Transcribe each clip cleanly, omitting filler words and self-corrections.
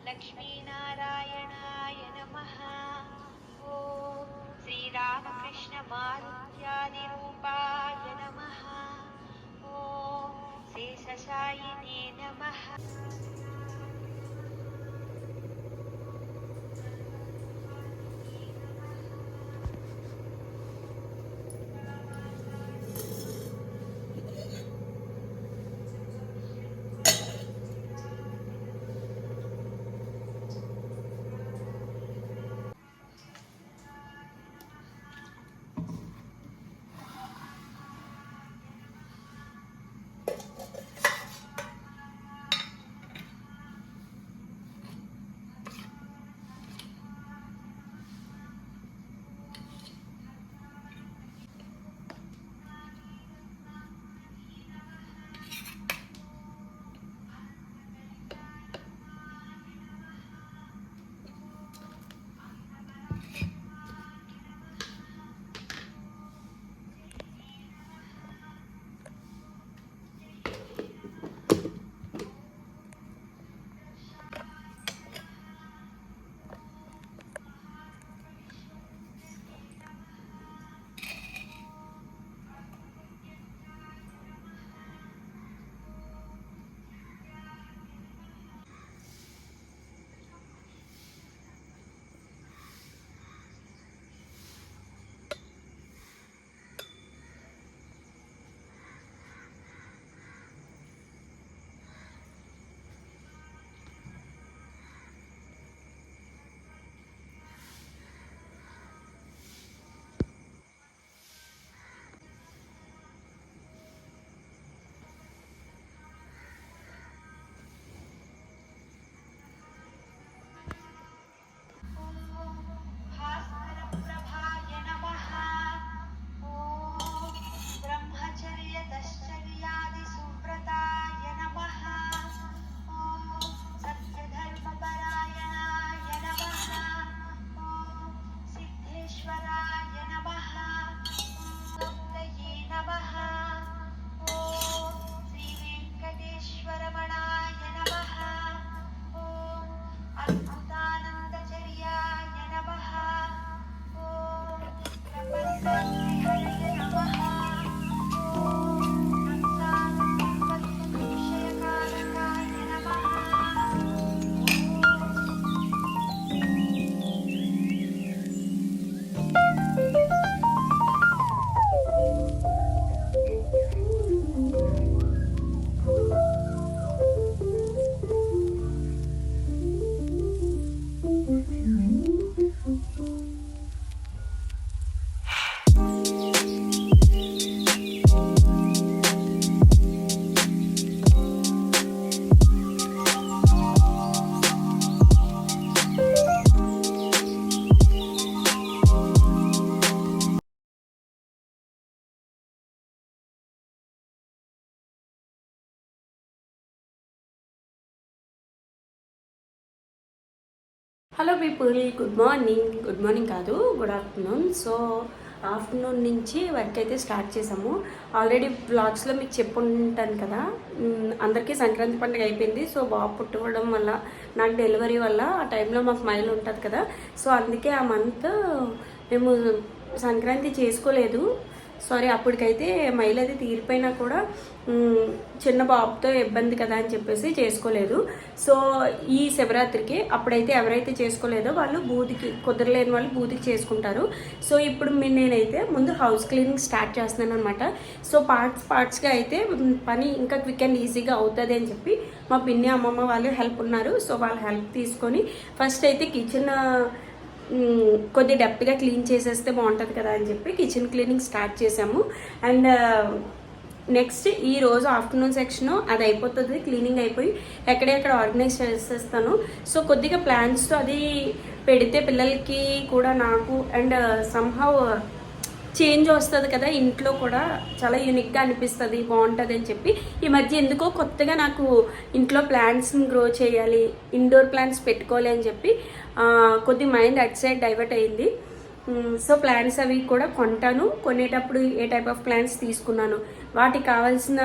लक्ष्मीनारायणाय नमः। ॐ श्रीरामकृष्णमारुत्यादिरूपाय नमः। ॐ शेषशायिने नमः। హలో పీపుల్, గుడ్ మార్నింగ్ కాదు, గుడ్ ఆఫ్టర్నూన్. సో ఆఫ్టర్నూన్ నుంచి వర్క్ అయితే స్టార్ట్ చేసాము. ఆల్రెడీ బ్లాగ్స్లో మీకు చెప్పుంటాను కదా, అందరికీ సంక్రాంతి పండుగ అయిపోయింది. సో బాబు పుట్టడం వల్ల, నాకు డెలివరీ వల్ల ఆ టైంలో మాకు మైల్ ఉంటుంది కదా, సో అందుకే ఆ మంత్ మేము సంక్రాంతి చేసుకోలేదు. సారీ, అప్పటికైతే మైల్ అది తీరిపోయినా కూడా చిన్న బాబుతో ఇబ్బంది కదా అని చెప్పేసి చేసుకోలేదు. సో ఈ శివరాత్రికి అప్పుడైతే ఎవరైతే చేసుకోలేదో వాళ్ళు బూదికి, కుదరలేని వాళ్ళు బూదికి చేసుకుంటారు. సో ఇప్పుడు నేనైతే ముందు హౌస్ క్లీనింగ్ స్టార్ట్ చేస్తున్నాను అనమాట. సో పార్ట్స్గా అయితే పని ఇంకా క్విక్ అండ్ ఈజీగా అవుతుంది అని చెప్పి మా పిన్ని అమ్మమ్మ వాళ్ళు హెల్ప్ ఉన్నారు. సో వాళ్ళ హెల్ప్ తీసుకొని ఫస్ట్ అయితే కిచెన్ కొద్ది డెప్త్గా క్లీన్ చేసేస్తే బాగుంటుంది కదా అని చెప్పి కిచెన్ క్లీనింగ్ స్టార్ట్ చేసాము. అండ్ నెక్స్ట్ ఈ రోజు ఆఫ్టర్నూన్ సెక్షన్ అది అయిపోతుంది, క్లీనింగ్ అయిపోయి ఎక్కడెక్కడ ఆర్గనైజ్ చేసేస్తాను. సో కొద్దిగా ప్లాన్స్తో అది పెడితే పిల్లలకి కూడా నాకు అండ్ సమ్హౌ చేంజ్ వస్తుంది కదా, ఇంట్లో కూడా చాలా యూనిక్గా అనిపిస్తుంది, బాగుంటుంది అని చెప్పి ఈ మధ్య ఎందుకో కొత్తగా నాకు ఇంట్లో ప్లాంట్స్ని గ్రో చేయాలి, ఇండోర్ ప్లాంట్స్ పెట్టుకోవాలి అని చెప్పి కొద్ది మైండ్ అట్ సైడ్ డైవర్ట్ అయింది. సో ప్లాంట్స్ అవి కూడా కొంటాను, కొనేటప్పుడు ఏ టైప్ ఆఫ్ ప్లాంట్స్ తీసుకున్నాను, వాటికి కావాల్సిన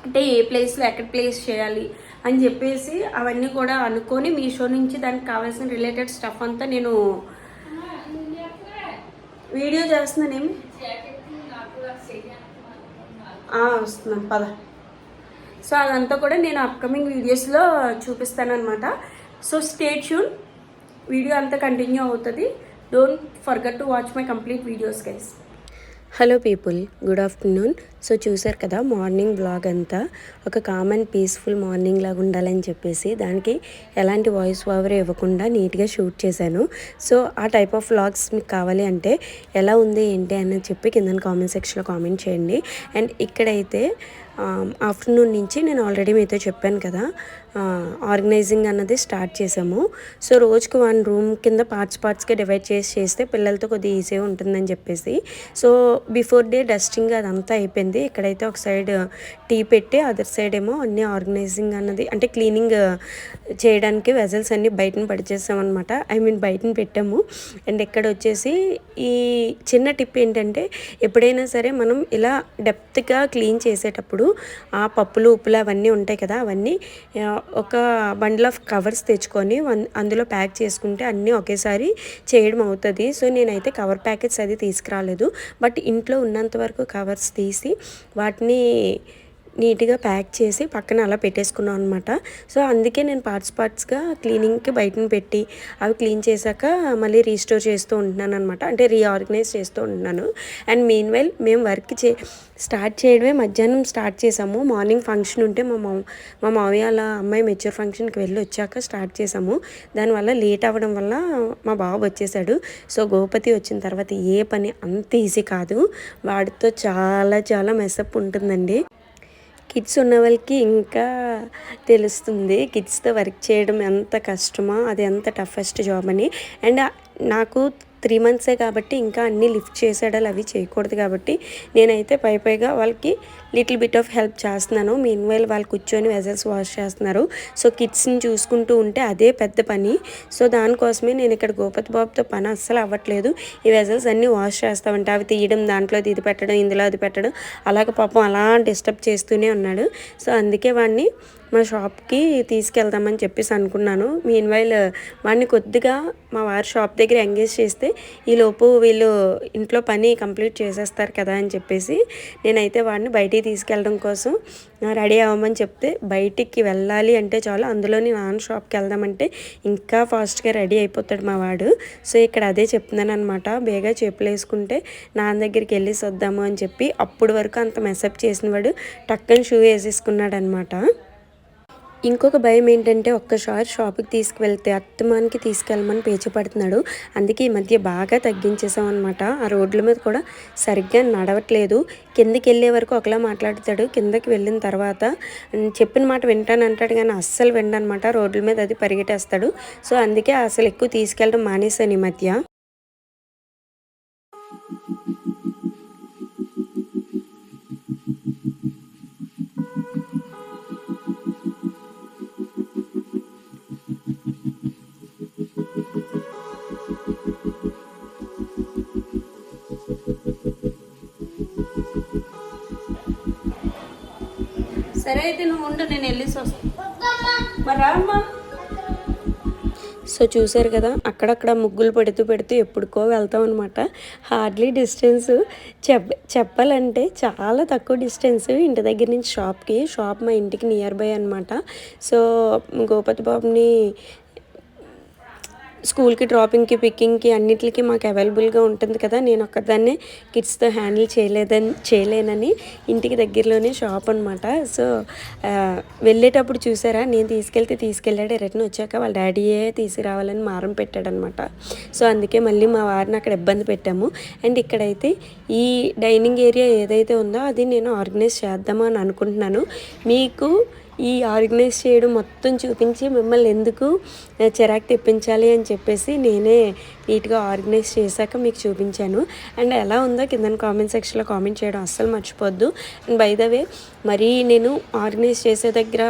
అంటే ఏ ప్లేస్లో ఎక్కడ ప్లేస్ చేయాలి అని చెప్పేసి అవన్నీ కూడా అనుకొని మీషో నుంచి దానికి కావాల్సిన రిలేటెడ్ స్టఫ్ అంతా నేను వీడియో చేస్తున్నానేమి వస్తున్నాను పద. సో అదంతా కూడా నేను అప్కమింగ్ వీడియోస్లో చూపిస్తాను అనమాట. సో స్టే ట్యూన్, వీడియో అంతా కంటిన్యూ అవుతుంది. Don't forget to watch my complete videos guys. Hello people, good afternoon. So చూసారు కదా మార్నింగ్ బ్లాగ్ అంతా ఒక కామ్ అండ్ పీస్ఫుల్ మార్నింగ్ లాగా ఉండాలని చెప్పేసి దానికి ఎలాంటి వాయిస్ ఓవర్ ఇవ్వకుండా నీట్గా షూట్ చేశాను. సో ఆ టైప్ ఆఫ్ వ్లాగ్స్ మీకు కావాలి అంటే ఎలా ఉంది ఏంటి అని చెప్పి కింద కామెంట్ సెక్షన్లో కామెంట్ చేయండి. అండ్ ఇక్కడైతే ఆఫ్టర్నూన్ నుంచి నేను ఆల్రెడీ మీతో చెప్పాను కదా ఆర్గనైజింగ్ అన్నది స్టార్ట్ చేసాము. సో రోజుకు 1 రూమ్ కింద పార్ట్స్గా డివైడ్ చేస్తే పిల్లలతో కొద్దిగా ఈజీగా ఉంటుందని చెప్పేసి సో బిఫోర్ డే డస్టింగ్ అదంతా అయిపోయింది. ఇక్కడైతే ఒక సైడ్ టీ పెట్టి అదర్ సైడ్ ఏమో అన్ని ఆర్గనైజింగ్ అన్నది అంటే క్లీనింగ్ చేయడానికి వెజల్స్ అన్నీ బయటను పడిచేసామన్నమాట. బయటను పెట్టాము. అండ్ ఇక్కడ వచ్చేసి ఈ చిన్న టిప్ ఏంటంటే ఎప్పుడైనా సరే మనం ఇలా డెప్త్గా క్లీన్ చేసేటప్పుడు ఆ పప్పులు ఉప్పులు అవన్నీ ఉంటాయి కదా, అవన్నీ ఒక బండిల్ ఆఫ్ కవర్స్ తెచ్చుకొని అందులో ప్యాక్ చేసుకుంటే అన్నీ ఒకేసారి చేయడం అవుతుంది. సో నేనైతే కవర్ ప్యాకెట్స్ అది తీసుకురాలేదు, బట్ ఇంట్లో ఉన్నంత వరకు కవర్స్ తీసి వాటిని నీట్గా ప్యాక్ చేసి పక్కన అలా పెట్టేసుకున్నాను అనమాట. సో అందుకే నేను పార్ట్స్గా క్లీనింగ్కి బయటను పెట్టి అవి క్లీన్ చేశాక మళ్ళీ రీస్టోర్ చేస్తూ ఉంటున్నాను అనమాట, అంటే రీఆర్గనైజ్ చేస్తూ ఉంటున్నాను. అండ్ మీన్వైల్ మేము వర్క్ స్టార్ట్ చేయడమే మధ్యాహ్నం స్టార్ట్ చేసాము. మార్నింగ్ ఫంక్షన్ ఉంటే మా మావయ్య వాళ్ళ అమ్మాయి మెచ్యూర్ ఫంక్షన్కి వెళ్ళి వచ్చాక స్టార్ట్ చేసాము. దానివల్ల లేట్ అవ్వడం వల్ల మా బాబు వచ్చేసాడు. సో గోపతి వచ్చిన తర్వాత ఏ పని అంత ఈజీ కాదు, వాడితో చాలా చాలా మెసప్ ఉంటుందండి. కిడ్స్ ఉన్న వాళ్ళకి ఇంకా తెలుస్తుంది కిడ్స్తో వర్క్ చేయడం ఎంత కష్టమో, అది ఎంత టఫెస్ట్ జాబ్ అని. అండ్ నాకు 3 months కాబట్టి ఇంకా అన్నీ లిఫ్ట్ చేసేడాలు అవి చేయకూడదు కాబట్టి నేనైతే పైగా వాళ్ళకి లిటిల్ బిట్ ఆఫ్ హెల్ప్ చేస్తున్నాను. మీన్వైల్ వాళ్ళు కూర్చొని వెజల్స్ వాష్ చేస్తున్నారు. సో కిడ్స్ని చూసుకుంటూ ఉంటే అదే పెద్ద పని. సో దానికోసమే నేను ఇక్కడ గోపతి బాబుతో పని అస్సలు అవ్వట్లేదు. ఈ వెజల్స్ అన్నీ వాష్ చేస్తామంటే అవి తీయడం, దాంట్లో ఇది పెట్టడం, ఇందులో అది పెట్టడం, అలాగే పాపం అలా డిస్టర్బ్ చేస్తూనే ఉన్నాడు. సో అందుకే వాడిని మా షాప్కి తీసుకెళ్దామని చెప్పేసి అనుకున్నాను. మీన్వైల్ వాడిని కొద్దిగా మా వారి షాప్ దగ్గర ఎంగేజ్ చేస్తే ఈలోపు వీళ్ళు ఇంట్లో పని కంప్లీట్ చేసేస్తారు కదా అని చెప్పేసి నేనైతే వాడిని బయటికి తీసుకెళ్ళడం కోసం రెడీ అవ్వమని చెప్తే బయటికి వెళ్ళాలి అంటే చాలు అందులోని నాన్న షాప్కి వెళ్దామంటే ఇంకా ఫాస్ట్గా రెడీ అయిపోతాడు మా వాడు. సో ఇక్కడ అదే చెప్తున్నాను అనమాట, బేగా చెప్పులు వేసుకుంటే నాన్న దగ్గరికి వెళ్ళేసి వద్దాము అని చెప్పి. అప్పుడు వరకు అంత మెసప్ చేసిన వాడు టక్కని షూ వేసేసుకున్నాడు అనమాట. ఇంకొక భయం ఏంటంటే ఒక్కసారి షాప్కి తీసుకువెళ్తే అత్తమానికి తీసుకెళ్ళమని పేచి పడుతున్నాడు. అందుకే ఈ మధ్య బాగా తగ్గించేసాం అనమాట. ఆ రోడ్ల మీద కూడా సరిగ్గా నడవట్లేదు. కిందకి వెళ్ళే వరకు ఒకలా మాట్లాడతాడు, కిందకి వెళ్ళిన తర్వాత చెప్పిన మాట వింటానంటాడు కానీ అస్సలు వినడనమాట. రోడ్ల మీద అది పరిగెట్టేస్తాడు. సో అందుకే అసలు ఎక్కువ తీసుకెళ్ళడం మానేశాను ఈ మధ్య. సరే అయితే నువ్వు ఉండు, నేను వెళ్ళేసి వస్తాను. మరి రామ్మా. సో చూసారు కదా అక్కడక్కడ ముగ్గులు పెడుతూ ఎప్పుడుకో వెళ్తాం అనమాట. హార్డ్లీ డిస్టెన్స్ చెప్పాలంటే చాలా తక్కువ డిస్టెన్స్ ఇంటి దగ్గర నుంచి షాప్ మా ఇంటికి నియర్ బై అనమాట. సో గోపతి బాబుని స్కూల్కి డ్రాపింగ్కి పికింగ్కి అన్నిటికి మాకు అవైలబుల్గా ఉంటుంది కదా. నేను ఒక్కదాన్నే కిడ్స్తో హ్యాండిల్ చేయలేనని ఇంటికి దగ్గరలోనే షాప్ అనమాట. సో వెళ్ళేటప్పుడు చూసారా, నేను తీసుకెళ్ళాడు, రిటర్న్ వచ్చాక వాళ్ళ డాడీయే తీసుకురావాలని మారం పెట్టాడనమాట. సో అందుకే మళ్ళీ మా వారిని అక్కడ ఇబ్బంది పెట్టాము. అండ్ ఇక్కడైతే ఈ డైనింగ్ ఏరియా ఏదైతే ఉందో అది నేను ఆర్గనైజ్ చేద్దాము అని అనుకుంటున్నాను. మీకు ఈ ఆర్గనైజ్ చేయడం మొత్తం చూపించి మిమ్మల్ని ఎందుకు చిరాకు తెప్పించాలి అని చెప్పేసి నేనే నీట్గా ఆర్గనైజ్ చేశాక మీకు చూపించాను. అండ్ ఎలా ఉందో కింద కామెంట్ సెక్షన్లో కామెంట్ చేయడం అస్సలు మర్చిపోద్దు. అండ్ బై ద వే మరి నేను ఆర్గనైజ్ చేసే దగ్గర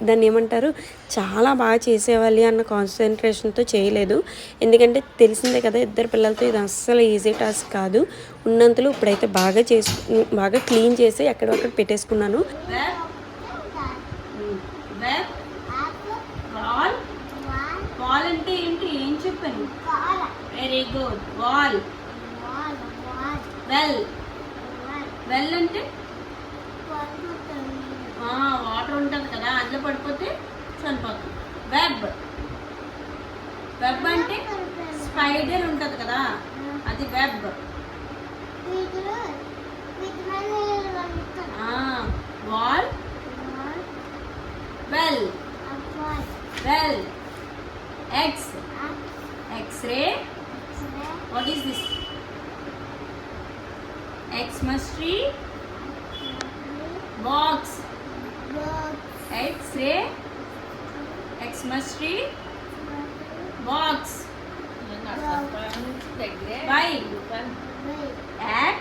దాన్ని ఏమంటారు, చాలా బాగా చేసేవాలి అన్న కాన్సన్ట్రేషన్తో చేయలేదు. ఎందుకంటే తెలిసిందే కదా, ఇద్దరు పిల్లలతో ఇది అస్సలు ఈజీ టాస్క్ కాదు. ఉన్నంతలో ఇప్పుడైతే బాగా క్లీన్ చేసి ఎక్కడొక్కడ పెట్టేసుకున్నాను. వాల్ అంటే ఏంటి, ఏం చెప్పాను? Very good. వాల్. వెల్ అంటే వాటర్ ఉంటుంది కదా, అందులో పడిపోతే చనిపోతుంది. వెబ్ అంటే స్పైడర్ ఉంటుంది కదా, అది web. Wall. Well. X-ray. What is this? Xmas tree. Box. X-ray. Xmas tree. Box. Y. At.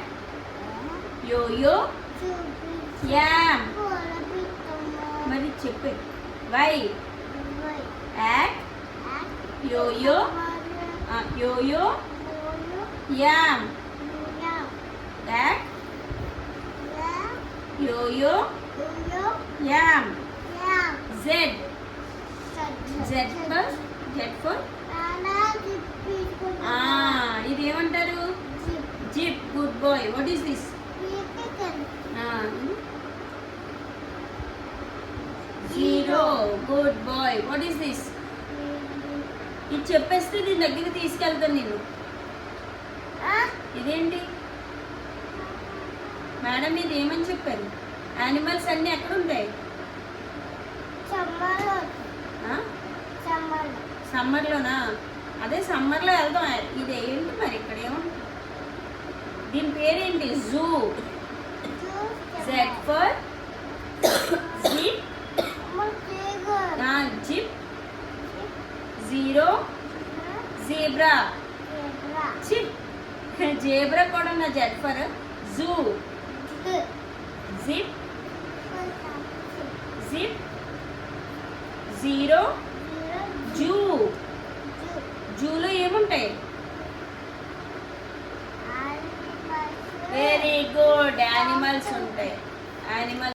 Yo-yo. Yam. మరి చెప్పు. Y. At. Yo-yo. Yo-yo. Yam. At. Yo-yo. Yam. Z. for ఇది ఏమంటారు? Zip. Good boy. What is this? Zero. Good boy. What is this? ఇది చెప్పేస్తే దీని దగ్గరికి తీసుకెళ్తాను నేను. ఇదేంటి మేడం, ఇది ఏమని చెప్పారు? యానిమల్స్ అన్నీ ఎక్కడ ఉంటాయి? సమ్మర్లోనా? అదే సమ్మర్లో వెళ్దాం. ఇది ఏంటి మరి, ఇక్కడ ఏముంటుంది? దీని పేరేంటి? Zoo. Z for zip. Zero. Zebra. Chip. Zebra కూడా నా. Z for zoo. Zip. Zero. Zoo. జూలో ఏముంటాయి? Very good. యానిమల్స్ ఉంటాయి. యానిమల్స్